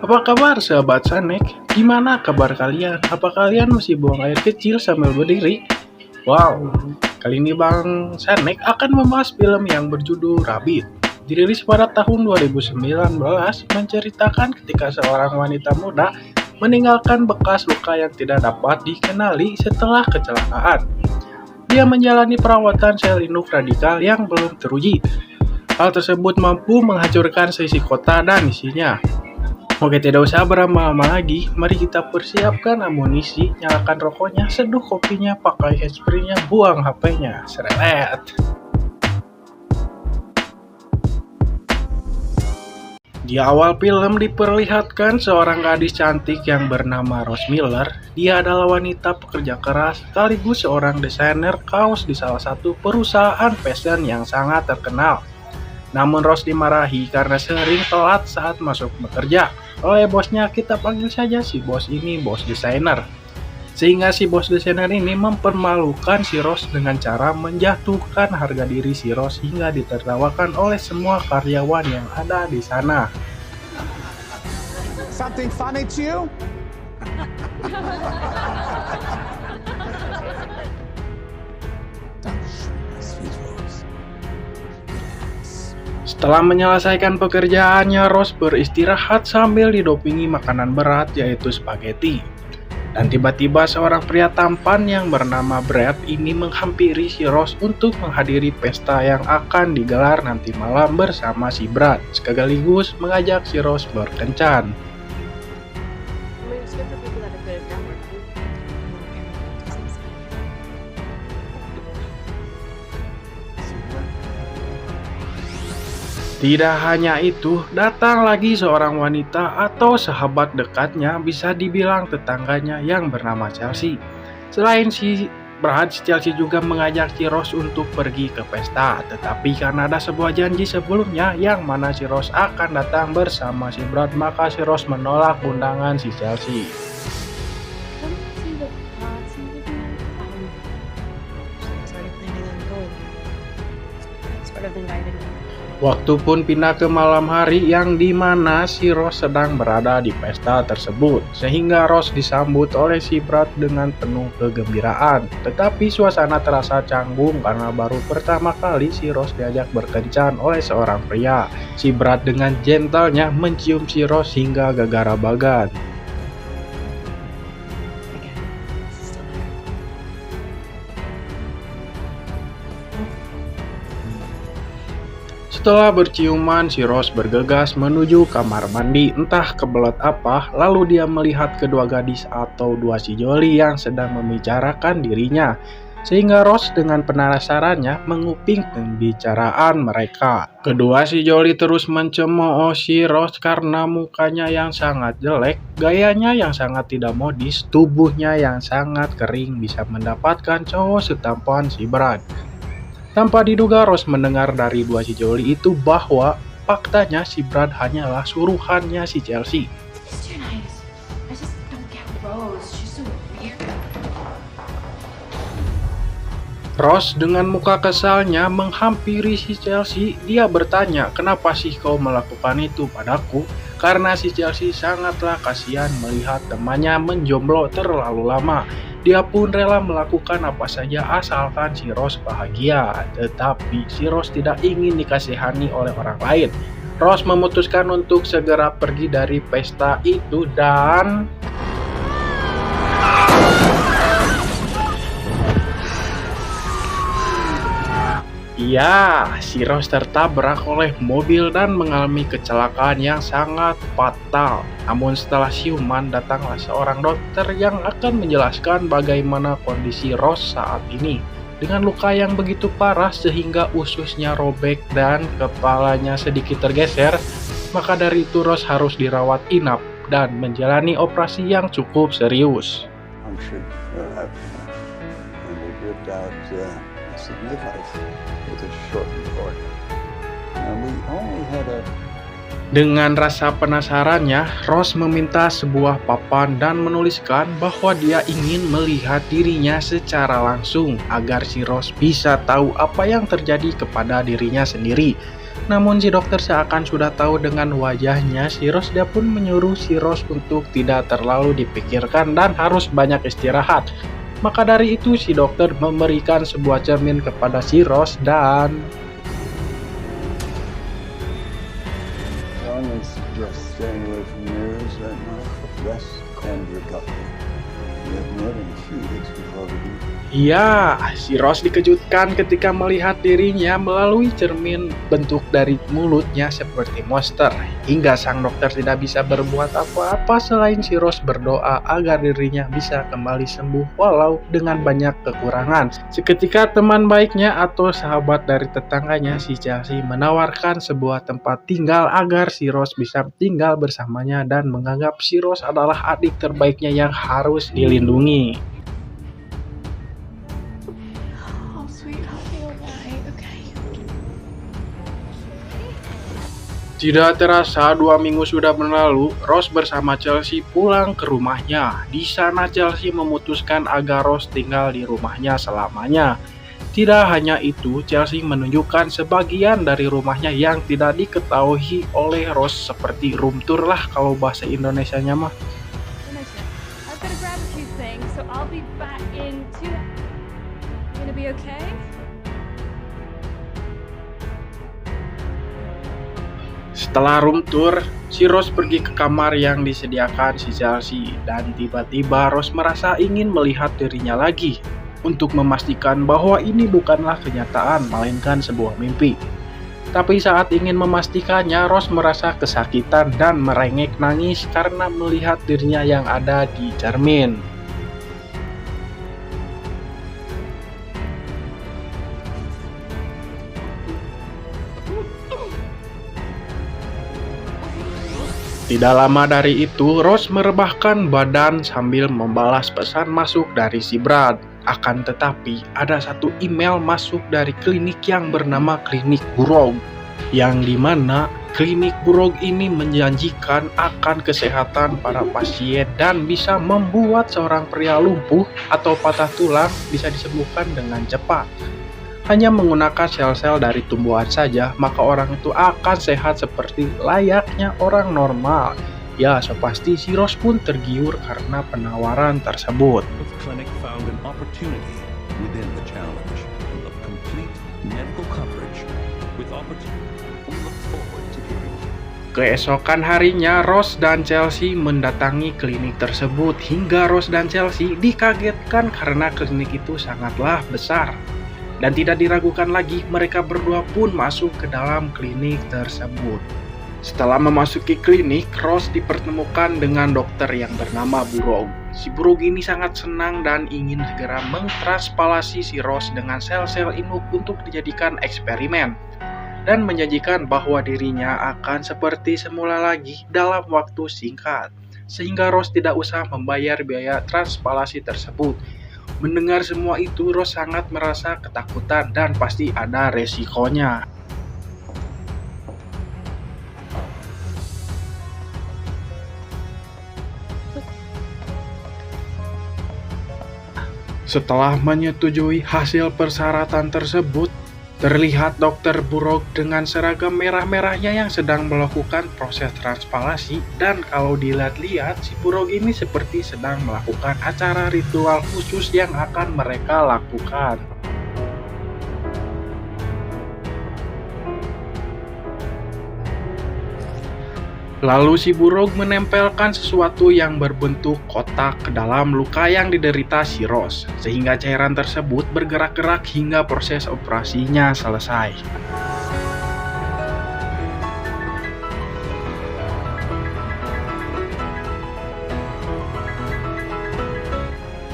Apa kabar sahabat Sanek? Gimana kabar kalian? Apa kalian masih buang air kecil sambil berdiri? Wow, kali ini Bang Sanek akan membahas film yang berjudul Rabbit. Dirilis pada tahun 2019, menceritakan ketika seorang wanita muda meninggalkan bekas luka yang tidak dapat dikenali setelah kecelakaan. Dia menjalani perawatan sel induk radikal yang belum teruji. Hal tersebut mampu menghancurkan seisi kota dan isinya. Oke, tidak usah berlama-lama lagi, mari kita persiapkan amunisi, nyalakan rokoknya, seduh kopinya, pakai handspree-nya, buang HP-nya. Seret. Di awal film diperlihatkan seorang gadis cantik yang bernama Rose Miller. Dia adalah wanita pekerja keras sekaligus seorang desainer kaos di salah satu perusahaan fashion yang sangat terkenal. Namun Rose dimarahi karena sering telat saat masuk bekerja. Oleh bosnya, kita panggil saja si bos ini bos desainer. Sehingga si bos desainer ini mempermalukan si Rose dengan cara menjatuhkan harga diri si Rose hingga ditertawakan oleh semua karyawan yang ada di sana. Something funny to you? Setelah menyelesaikan pekerjaannya, Rose beristirahat sambil didopingi makanan berat yaitu spaghetti. Dan tiba-tiba seorang pria tampan yang bernama Brad ini menghampiri si Rose untuk menghadiri pesta yang akan digelar nanti malam bersama si Brad, sekaligus mengajak si Rose berkencan. Tidak hanya itu, datang lagi seorang wanita atau sahabat dekatnya, bisa dibilang tetangganya yang bernama Chelsea. Selain si Brad, Chelsea juga mengajak si Rose untuk pergi ke pesta, tetapi karena ada sebuah janji sebelumnya yang mana si Rose akan datang bersama si Brad, maka si Rose menolak undangan si Chelsea. Waktu pun pindah ke malam hari yang dimana si Rose sedang berada di pesta tersebut, sehingga Rose disambut oleh si Brad dengan penuh kegembiraan. Tetapi suasana terasa canggung karena baru pertama kali si Rose diajak berkencan oleh seorang pria. Si Brad dengan gentlenya mencium si Rose hingga gagal-bagan. Setelah berciuman, si Rose bergegas menuju kamar mandi, entah kebelet apa, lalu dia melihat kedua gadis atau dua sejoli yang sedang membicarakan dirinya. Sehingga Rose dengan penasarannya menguping pembicaraan mereka. Kedua sejoli terus mencemooh si Rose karena mukanya yang sangat jelek, gayanya yang sangat tidak modis, tubuhnya yang sangat kering bisa mendapatkan cowok setampan si Brad. Tanpa diduga, Rose mendengar dari dua sejoli itu bahwa faktanya si Brad hanyalah suruhannya si Chelsea. Rose dengan muka kesalnya menghampiri si Chelsea. Dia bertanya, kenapa sih kau melakukan itu padaku? Karena si Chelsea sangatlah kasihan melihat temannya menjomblo terlalu lama. Dia pun rela melakukan apa saja asalkan si Rose bahagia. Tetapi si Rose tidak ingin dikasihani oleh orang lain. Rose memutuskan untuk segera pergi dari pesta itu dan... Ya, si Rose tertabrak oleh mobil dan mengalami kecelakaan yang sangat fatal. Namun setelah siuman, datanglah seorang dokter yang akan menjelaskan bagaimana kondisi Rose saat ini. Dengan luka yang begitu parah sehingga ususnya robek dan kepalanya sedikit tergeser, maka dari itu Rose harus dirawat inap dan menjalani operasi yang cukup serius. Dengan rasa penasarannya, Rose meminta sebuah papan dan menuliskan bahwa dia ingin melihat dirinya secara langsung agar si Rose bisa tahu apa yang terjadi kepada dirinya sendiri. Namun si dokter seakan sudah tahu dengan wajahnya si Rose, dia pun menyuruh si Rose untuk tidak terlalu dipikirkan dan harus banyak istirahat. Maka dari itu si dokter memberikan sebuah cermin kepada si Rose dan John is just staying away from mirrors right now. Rest and recovery. We have more than a few weeks before we leave. ya, si Rose dikejutkan ketika melihat dirinya melalui cermin bentuk dari mulutnya seperti monster. Hingga sang dokter tidak bisa berbuat apa-apa selain si Rose berdoa agar dirinya bisa kembali sembuh walau dengan banyak kekurangan. Seketika teman baiknya atau sahabat dari tetangganya si Chelsea menawarkan sebuah tempat tinggal agar si Rose bisa tinggal bersamanya dan menganggap si Rose adalah adik terbaiknya yang harus dilindungi. Oh, sweetheart, you're right. Okay. Tidak terasa 2 minggu sudah berlalu, Rose bersama Chelsea pulang ke rumahnya. Di sana Chelsea memutuskan agar Rose tinggal di rumahnya selamanya. Tidak hanya itu, Chelsea menunjukkan sebagian dari rumahnya yang tidak diketahui oleh Rose seperti room tour lah kalau bahasa Indonesianya mah. Listen, I've got to grab a few things, so I'll be back in 2. You gonna be okay? Setelah room tour, si Rose pergi ke kamar yang disediakan si Chelsea dan tiba-tiba Rose merasa ingin melihat dirinya lagi untuk memastikan bahwa ini bukanlah kenyataan melainkan sebuah mimpi. Tapi saat ingin memastikannya, Rose merasa kesakitan dan merengek nangis karena melihat dirinya yang ada di cermin. Tidak lama dari itu, Rose merebahkan badan sambil membalas pesan masuk dari si Brad. Akan tetapi, ada satu email masuk dari klinik yang bernama Klinik Burog, yang dimana Klinik Burog ini menjanjikan akan kesehatan para pasien dan bisa membuat seorang pria lumpuh atau patah tulang bisa disembuhkan dengan cepat. Hanya menggunakan sel-sel dari tumbuhan saja, maka orang itu akan sehat seperti layaknya orang normal. Ya, sepasti si Rose pun tergiur karena penawaran tersebut. Health Clinic found an opportunity within the challenge of complete medical coverage with opportunity. We look forward to hearing. Keesokan harinya, Rose dan Chelsea mendatangi klinik tersebut hingga Rose dan Chelsea dikagetkan karena klinik itu sangatlah besar. Dan tidak diragukan lagi, mereka berdua pun masuk ke dalam klinik tersebut. Setelah memasuki klinik, Rose dipertemukan dengan dokter yang bernama Burog. Si Burog ini sangat senang dan ingin segera mentranspalasi si Rose dengan sel-sel induk untuk dijadikan eksperimen. Dan menjanjikan bahwa dirinya akan seperti semula lagi dalam waktu singkat. Sehingga Rose tidak usah membayar biaya transpalasi tersebut. Mendengar semua itu, Rose sangat merasa ketakutan dan pasti ada resikonya. Setelah menyetujui hasil persyaratan tersebut, terlihat dokter Burog dengan seragam merah-merahnya yang sedang melakukan proses transpalasi, dan kalau dilihat-lihat si Burog ini seperti sedang melakukan acara ritual khusus yang akan mereka lakukan. Lalu si Burog menempelkan sesuatu yang berbentuk kotak ke dalam luka yang diderita si Rose, sehingga cairan tersebut bergerak-gerak hingga proses operasinya selesai.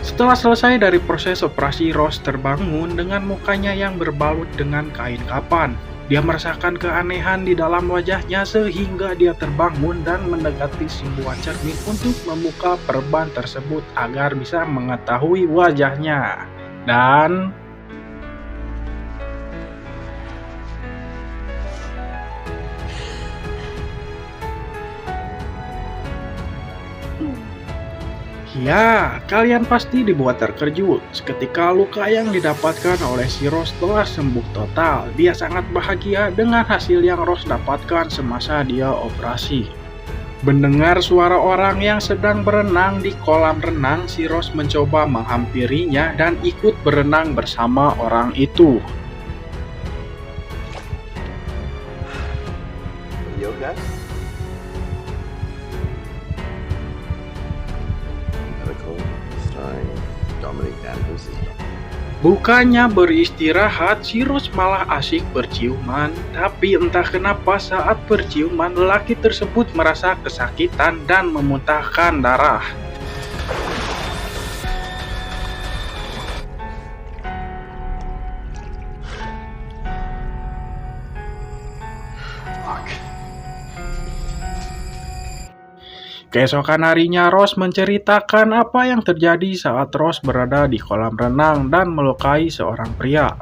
Setelah selesai dari proses operasi, Rose terbangun dengan mukanya yang berbalut dengan kain kapan. Dia merasakan keanehan di dalam wajahnya sehingga dia terbangun dan mendekati sebuah cermin untuk membuka perban tersebut agar bisa mengetahui wajahnya. Dan Ya, kalian pasti dibuat terkejut seketika luka yang didapatkan oleh si Ross telah sembuh total. Dia sangat bahagia dengan hasil yang Ross dapatkan semasa dia operasi. Mendengar suara orang yang sedang berenang di kolam renang, si Ross mencoba menghampirinya dan ikut berenang bersama orang itu. You okay? Medical starring Dominic Danvers is Bukannya beristirahat, si Ross malah asyik berciuman. Tapi entah kenapa saat berciuman, lelaki tersebut merasa kesakitan dan memuntahkan darah. Keesokan harinya, Ross menceritakan apa yang terjadi saat Ross berada di kolam renang dan melukai seorang pria.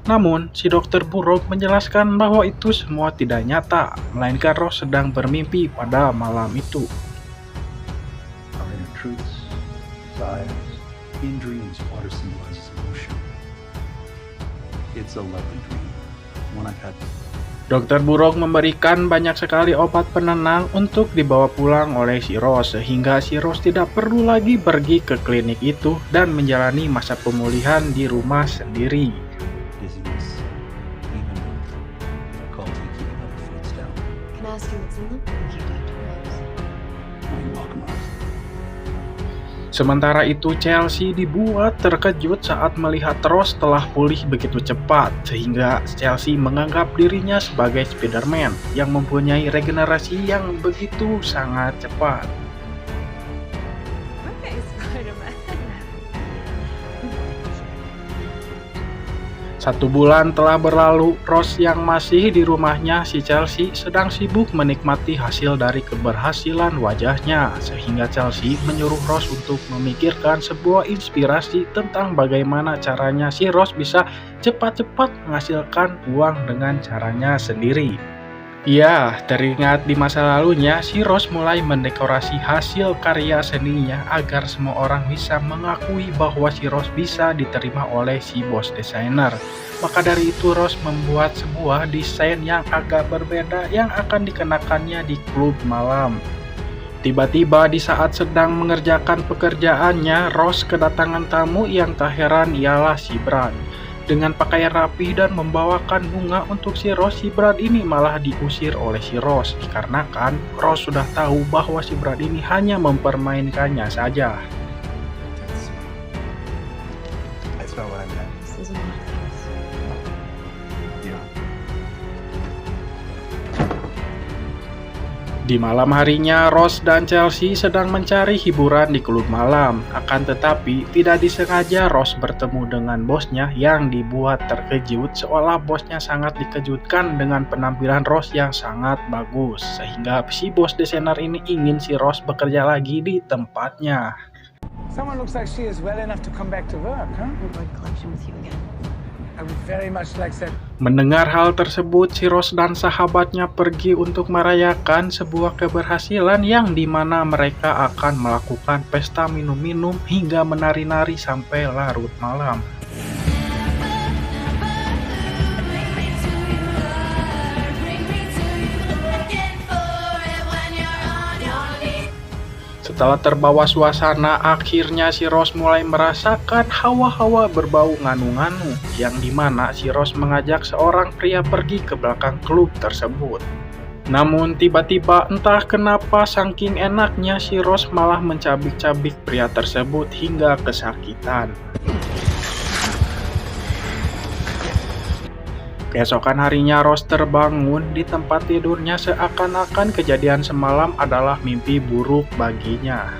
Namun, si dokter Burrough menjelaskan bahwa itu semua tidak nyata, melainkan Ross sedang bermimpi pada malam itu. Our inner truths, desires. In dreams, water symbolizes emotion. It's a lovely dream, one I've had. Dokter Burrough memberikan banyak sekali obat penenang untuk dibawa pulang oleh si Ross, sehingga si Ross tidak perlu lagi pergi ke klinik itu dan menjalani masa pemulihan di rumah sendiri. Dizziness, even difficulty keeping other foods down. Can I ask you what's in them? Thank you, Dr. Rose. Oh, you're welcome, Rose. Sementara itu, Chelsea dibuat terkejut saat melihat Ross telah pulih begitu cepat, sehingga Chelsea menganggap dirinya sebagai Spider-Man yang mempunyai regenerasi yang begitu sangat cepat. Okay, Spider-Man. 1 bulan telah berlalu, Ross yang masih di rumahnya si Chelsea sedang sibuk menikmati hasil dari keberhasilan wajahnya, sehingga Chelsea menyuruh Ross untuk memikirkan sebuah inspirasi tentang bagaimana caranya si Ross bisa cepat-cepat menghasilkan uang dengan caranya sendiri. Ya, teringat di masa lalunya, si Ross mulai mendekorasi hasil karya seninya agar semua orang bisa mengakui bahwa si Ross bisa diterima oleh si bos desainer. Maka dari itu, Ross membuat sebuah desain yang agak berbeda yang akan dikenakannya di klub malam. Tiba-tiba di saat sedang mengerjakan pekerjaannya, Ross kedatangan tamu yang tak heran ialah si Brad. Dengan pakaian rapi dan membawakan bunga untuk si Ross, si Brad ini malah diusir oleh si Ross, dikarenakan Ross sudah tahu bahwa si Brad ini hanya mempermainkannya saja. That's not what I meant. This is a lot of things. Yeah. Di malam harinya, Ross dan Chelsea sedang mencari hiburan di klub malam. Akan tetapi, tidak disengaja Ross bertemu dengan bosnya yang dibuat terkejut seolah bosnya sangat dikejutkan dengan penampilan Ross yang sangat bagus. Sehingga si bos desainer ini ingin si Ross bekerja lagi di tempatnya. Someone looks like she is well enough to come back to work, huh? Reward collection with you again. I would very much like that. Mendengar hal tersebut, si Ross dan sahabatnya pergi untuk merayakan sebuah keberhasilan yang dimana mereka akan melakukan pesta minum-minum hingga menari-nari sampai larut malam. Setelah terbawa suasana, akhirnya si Ross mulai merasakan hawa-hawa berbau nganu-nganu, yang dimana si Ross mengajak seorang pria pergi ke belakang klub tersebut. Namun tiba-tiba entah kenapa saking enaknya si Ross malah mencabik-cabik pria tersebut hingga kesakitan. Keesokan harinya Ross terbangun di tempat tidurnya seakan-akan kejadian semalam adalah mimpi buruk baginya.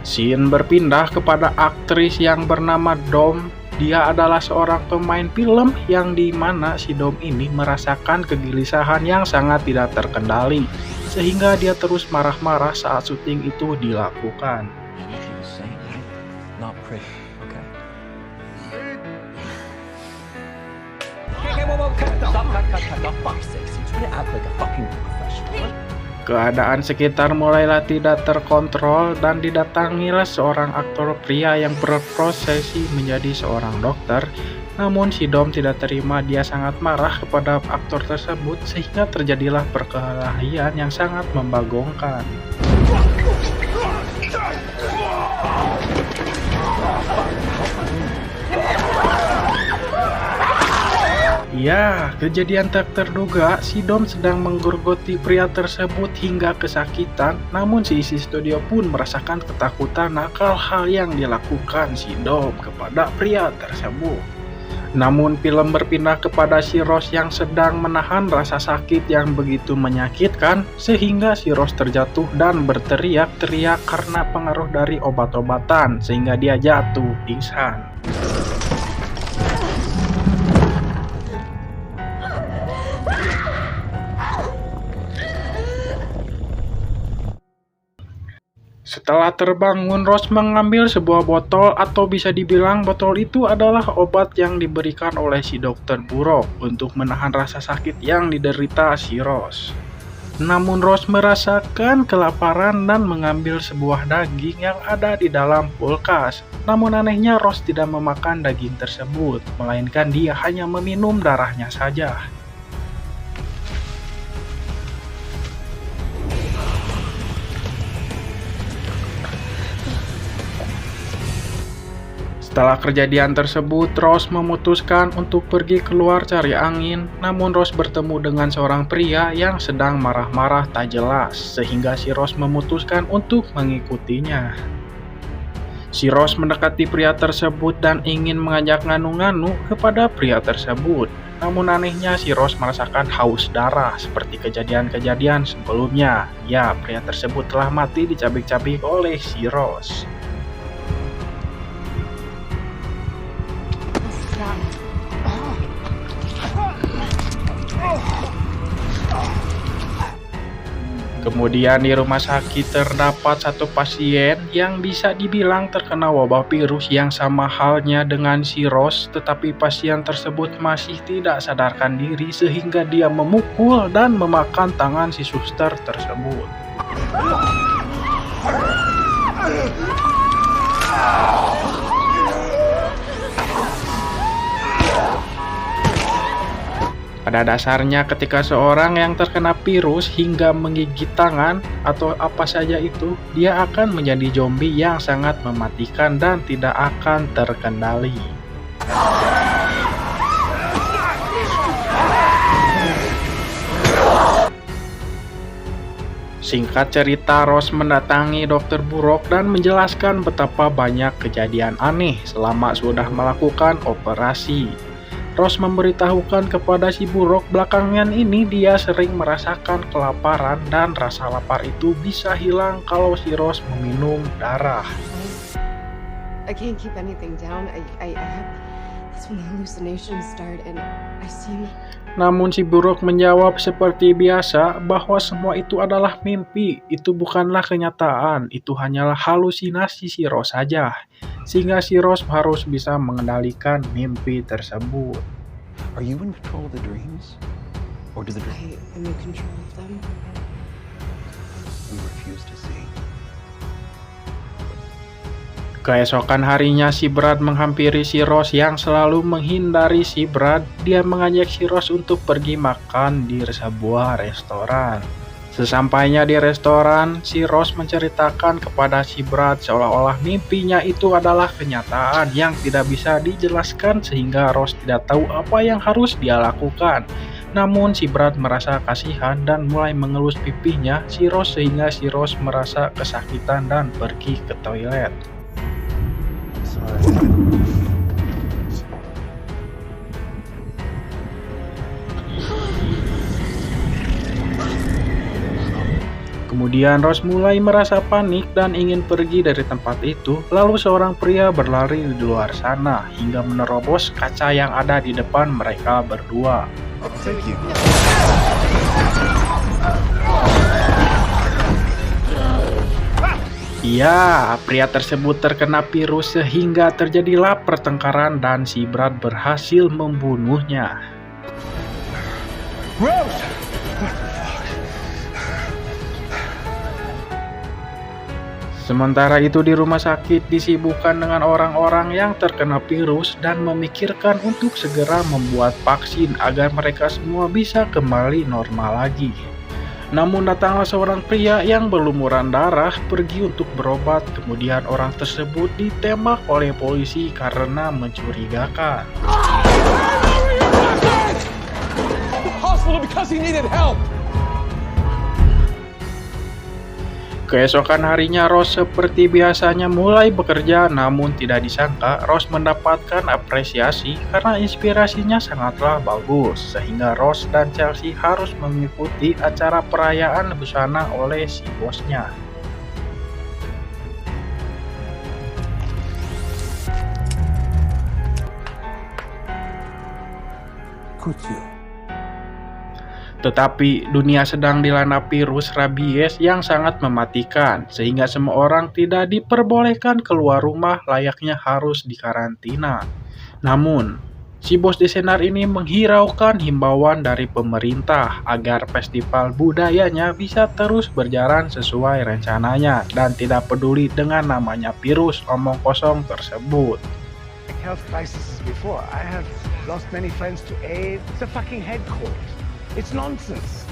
Scene berpindah kepada aktris yang bernama Dom. Dia adalah seorang pemain film yang dimana si Dom ini merasakan kegelisahan yang sangat tidak terkendali, sehingga dia terus marah-marah saat syuting itu dilakukan. Not pretty, okay? Okay, whoa, cut. Stop, cut. For fuck's sake, you're trying to act like a fucking professional. Keadaan sekitar mulailah tidak terkontrol dan didatangilah seorang aktor pria yang berprofesi menjadi seorang dokter. Namun si Dom tidak terima, dia sangat marah kepada aktor tersebut sehingga terjadilah perkelahian yang sangat membagongkan. Ya, kejadian tak terduga, si Dom sedang menggerogoti pria tersebut hingga kesakitan. Namun si isi studio pun merasakan ketakutan akan hal yang dilakukan si Dom kepada pria tersebut. Namun film berpindah kepada si Rose yang sedang menahan rasa sakit yang begitu menyakitkan, sehingga si Rose terjatuh dan berteriak-teriak karena pengaruh dari obat-obatan sehingga dia jatuh pingsan. Setelah terbangun, Rose mengambil sebuah botol, atau bisa dibilang botol itu adalah obat yang diberikan oleh si Dokter Buruk untuk menahan rasa sakit yang diderita si Rose. Namun Rose merasakan kelaparan dan mengambil sebuah daging yang ada di dalam kulkas. Namun anehnya Rose tidak memakan daging tersebut, melainkan dia hanya meminum darahnya saja. Setelah kejadian tersebut, Rose memutuskan untuk pergi keluar cari angin. Namun Rose bertemu dengan seorang pria yang sedang marah-marah tak jelas, sehingga si Rose memutuskan untuk mengikutinya. Si Rose mendekati pria tersebut dan ingin mengajak nganu-nganu kepada pria tersebut. Namun anehnya si Rose merasakan haus darah seperti kejadian-kejadian sebelumnya. Ya, pria tersebut telah mati dicabik-cabik oleh si Rose. Kemudian di rumah sakit terdapat satu pasien yang bisa dibilang terkena wabah virus yang sama halnya dengan si Rose, tetapi pasien tersebut masih tidak sadarkan diri sehingga dia memukul dan memakan tangan si suster tersebut. Pada dasarnya ketika seorang yang terkena virus hingga menggigit tangan atau apa saja itu, dia akan menjadi zombie yang sangat mematikan dan tidak akan terkendali. Singkat cerita, Rose mendatangi Dokter Buruk dan menjelaskan betapa banyak kejadian aneh selama sudah melakukan operasi. Rose memberitahukan kepada si Buruk belakangan ini dia sering merasakan kelaparan dan rasa lapar itu bisa hilang kalau si Rose meminum darah. I can't keep anything down. That's when the hallucinations start and I seem... Namun si Buruk menjawab seperti biasa bahwa semua itu adalah mimpi, itu bukanlah kenyataan, itu hanyalah halusinasi si Rose saja. Sehingga si Rose harus bisa mengendalikan mimpi tersebut. Are you in control of the dreams? Or does the dream... I am in control of them. We refuse to see. Keesokan harinya si Brad menghampiri si Rose yang selalu menghindari si Brad. Dia mengajak si Rose untuk pergi makan di sebuah restoran. Sesampainya di restoran, si Rose menceritakan kepada si Brad seolah-olah mimpinya itu adalah kenyataan yang tidak bisa dijelaskan sehingga Rose tidak tahu apa yang harus dia lakukan. Namun si Brad merasa kasihan dan mulai mengelus pipinya si Rose sehingga si Rose merasa kesakitan dan pergi ke toilet. Kemudian Rose mulai merasa panik dan ingin pergi dari tempat itu. Lalu seorang pria berlari di luar sana hingga menerobos kaca yang ada di depan mereka berdua. Thank you. Iya, pria tersebut terkena virus sehingga terjadilah pertengkaran dan si Brad berhasil membunuhnya. Rose! Sementara itu di rumah sakit disibukkan dengan orang-orang yang terkena virus dan memikirkan untuk segera membuat vaksin agar mereka semua bisa kembali normal lagi. Namun datanglah seorang pria yang berlumuran darah pergi untuk berobat, kemudian orang tersebut ditembak oleh polisi karena mencurigakan. Hospital because he needed help. Keesokan harinya Rose seperti biasanya mulai bekerja, namun tidak disangka Rose mendapatkan apresiasi karena inspirasinya sangatlah bagus, sehingga Rose dan Chelsea harus mengikuti acara perayaan busana oleh si bosnya. Could you? Tetapi dunia sedang dilanda virus rabies yang sangat mematikan, sehingga semua orang tidak diperbolehkan keluar rumah, layaknya harus dikarantina. Namun, si bos desainer ini menghiraukan himbauan dari pemerintah agar festival budayanya bisa terus berjalan sesuai rencananya dan tidak peduli dengan namanya virus omong kosong tersebut. Health crises before. I have lost many friends to AIDS. It's a fucking headquarters. It's nonsense.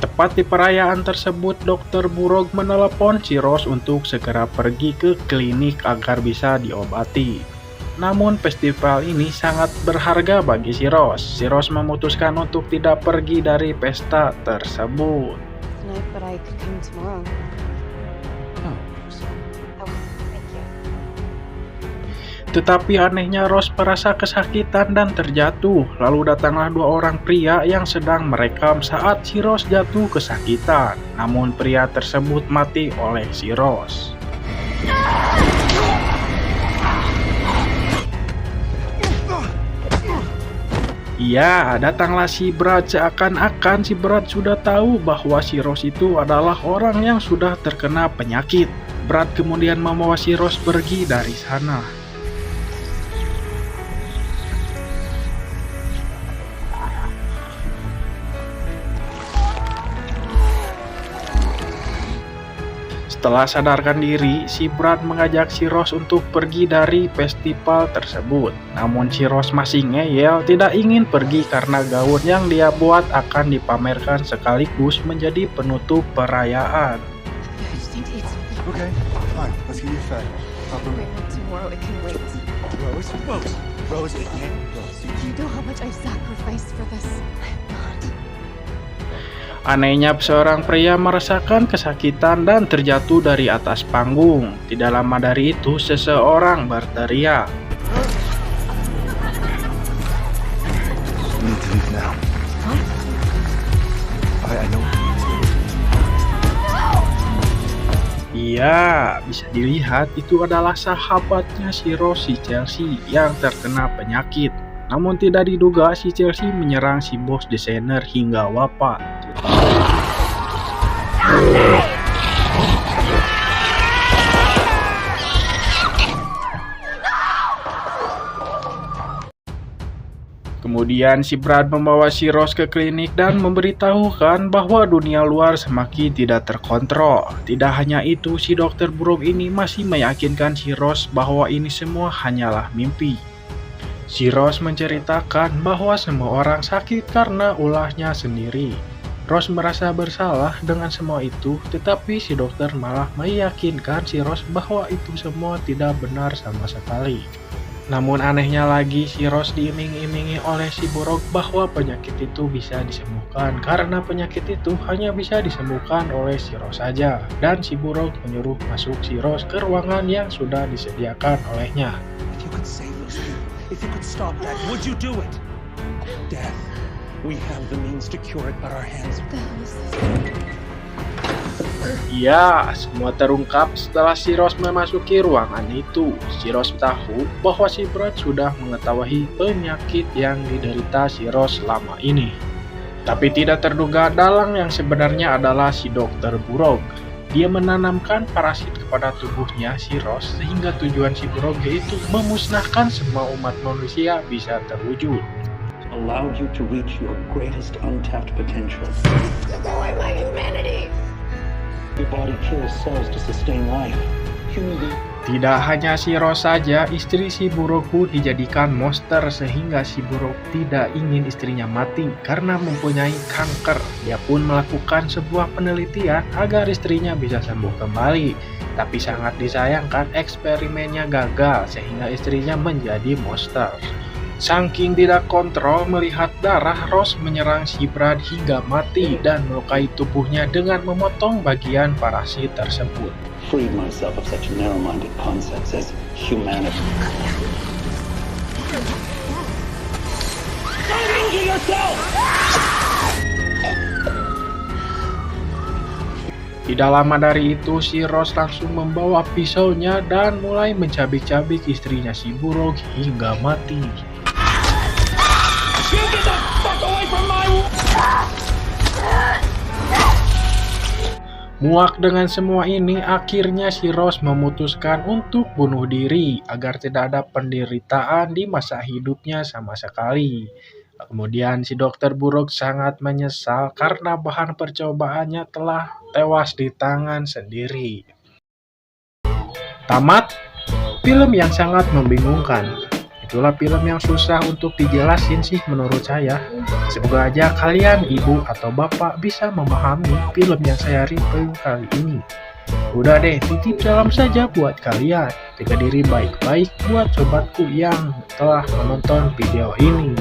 Tepat di perayaan tersebut, Dr. Burog menelepon si Rose untuk segera pergi ke klinik agar bisa diobati. Namun festival ini sangat berharga bagi si Rose. Si Rose memutuskan untuk tidak pergi dari pesta tersebut. Tonight, but I could come tomorrow. Oh, Oh, thank you. Tetapi anehnya Rose merasa kesakitan dan terjatuh. Lalu datanglah dua orang pria yang sedang merekam saat si Rose jatuh kesakitan. Namun pria tersebut mati oleh si Rose. Iya, datanglah si Brad. Seakan-akan si Brad sudah tahu bahwa si Rose itu adalah orang yang sudah terkena penyakit. Brad kemudian membawa si Rose pergi dari sana. Setelah sadarkan diri, si Brad mengajak si Rose untuk pergi dari festival tersebut. Namun si Rose masih ngeyel, tidak ingin pergi karena gaun yang dia buat akan dipamerkan sekaligus menjadi penutup perayaan. I just need to eat something. Okay, fine. Let's get you fed. Papa, Wait, tomorrow it can wait. Rose, it can't. Rose, You know how much I've sacrificed for this. I'm not. Anehnya seorang pria merasakan kesakitan dan terjatuh dari atas panggung. Tidak lama dari itu, seseorang berteriak. You need to leave now. I know. Iya, bisa dilihat itu adalah sahabatnya si Rose, si Chelsea, yang terkena penyakit. Namun tidak diduga si Chelsea menyerang si bos desainer hingga wafat. Kemudian si Brad membawa si Rose ke klinik dan memberitahukan bahwa dunia luar semakin tidak terkontrol. Tidak hanya itu, si Dr. Burog ini masih meyakinkan si Rose bahwa ini semua hanyalah mimpi. Si Rose menceritakan bahwa semua orang sakit karena ulahnya sendiri. Rose merasa bersalah dengan semua itu, tetapi si dokter malah meyakinkan si Rose bahwa itu semua tidak benar sama sekali. Namun anehnya lagi, si Rose diiming-imingi oleh si Burog bahwa penyakit itu bisa disembuhkan karena penyakit itu hanya bisa disembuhkan oleh si Rose saja. Dan si Burog menyuruh masuk si Rose ke ruangan yang sudah disediakan olehnya. If you could save those people, if you could stop that, would you do it? Death. We have the means to cure it, but our hands... What the hell is this? Ya, semua terungkap setelah si Rose memasuki ruangan itu. Si Rose tahu bahwa si Brad sudah mengetahui penyakit yang diderita si Rose selama ini. Tapi tidak terduga dalang yang sebenarnya adalah si Dr. Burog. Dia menanamkan parasit kepada tubuhnya si Rose sehingga tujuan si Burog yaitu memusnahkan semua umat manusia bisa terwujud. Allowed you to reach your greatest untapped potential. Destroy my humanity! Your body kills cells to sustain life. human being. Tidak hanya si Rose saja, istri si Buruk pun dijadikan monster sehingga si Buruk tidak ingin istrinya mati karena mempunyai kanker. Dia pun melakukan sebuah penelitian agar istrinya bisa sembuh kembali. Tapi sangat disayangkan eksperimennya gagal sehingga istrinya menjadi monster. Saking tidak kontrol melihat darah, Rose menyerang si Brad hingga mati dan melukai tubuhnya dengan memotong bagian parasit tersebut. Freed myself of such narrow-minded concepts as humanity. Tidak lama dari itu, si Rose langsung membawa pisaunya dan mulai mencabik-cabik istrinya si Buruk hingga mati. Muak dengan semua ini, akhirnya si Rose memutuskan untuk bunuh diri agar tidak ada penderitaan di masa hidupnya sama sekali. Kemudian si dokter Buruk sangat menyesal karena bahan percobaannya telah tewas di tangan sendiri. Tamat, film yang sangat membingungkan. Itulah film yang susah untuk dijelasin sih menurut saya. Semoga aja kalian ibu atau bapak bisa memahami film yang saya review kali ini. Udah deh, titip salam saja buat kalian. Jaga diri baik-baik buat sobatku yang telah menonton video ini.